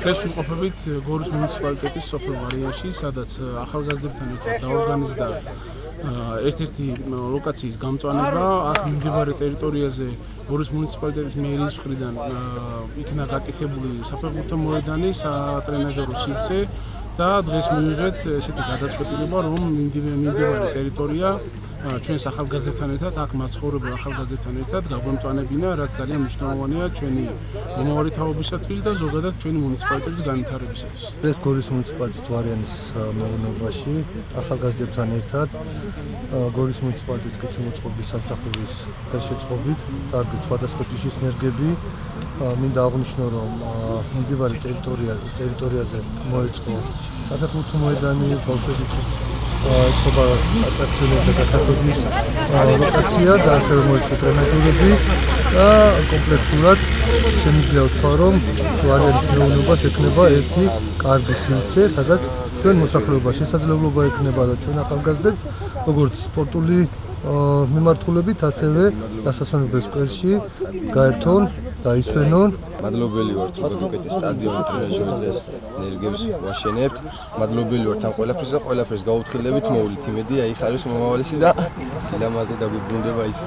დღეს ვიმყოფებით გორის მუნიციპალიტეტის სოფელ ვარიანში, სადაც ახალგაზრდებთან ერთად დაორგანიზდა ერთ-ერთი ლოკაციის გამწვანება. აქ მიმდებარე ტერიტორიაზე გორის მუნიციპალიტეტის მერის მხრიდან იქნა გაკეთებული საფეხბურთო მოედანი, სატრენაჟერო სივრცე და დღეს მივიღეთ ესეთი გადაწყვეტილება, რომ მიმდებარე ტერიტორია ჩვენს ახალგაზრდებთან ერთად, აქ მაცხოვრებელ ახალგაზრდებთან ერთად გაგვემწვანებინა, რაც ძალიან მნიშვნელოვანია ჩვენი მომავალი თაობისათვის და ზოგადად ჩვენი მუნიციპალიტეტის განვითარებისათვის. ეს გორის მუნიციპალიტეტის ვარიანის მეურნეობაში ახალგაზრდებთან ერთად გორის მუნიციპალიტეტის კეთილმოწყობის სამსახურის ხელშეწყობით დადგეს სხვადასხვა ჯიშის ენერგები. მინდა აღვნიშნო, რომ მიმდებარე ტერიტორიაზე მოეწყო საფეხბურთო მოედანი, ბავშვების ეწყობა ატრაქციონები და გასართობი ლოკაცია და ასევე მოეწყო ტრენაჟერები და კომპლექსურად შემიძლია ვთქვა, რომ ვარიანის მეურნეობას ექნება ერთი კარგი სივრცე, სადაც ჩვენ მოსახლეობა შესაძლებლობა ექნება და ჩვენ ახალგაზრდებს როგორც სპორტული მიმართულებით, ასევე დასასვენებელ სკვერში გაერთონ, დაისვენონ. მადლობელი ვართ, რომ გაკეთე სტადიონი ტრენაჟერი და ენერგიებს ვაშენებთ. მადლობელი ვართ ამ ყველაფერს და ყველაფერს გაუთხილებით მოვლით. იმედია, იქ არის მომავალში და სილამაზე დაგვიბრუნდება ის.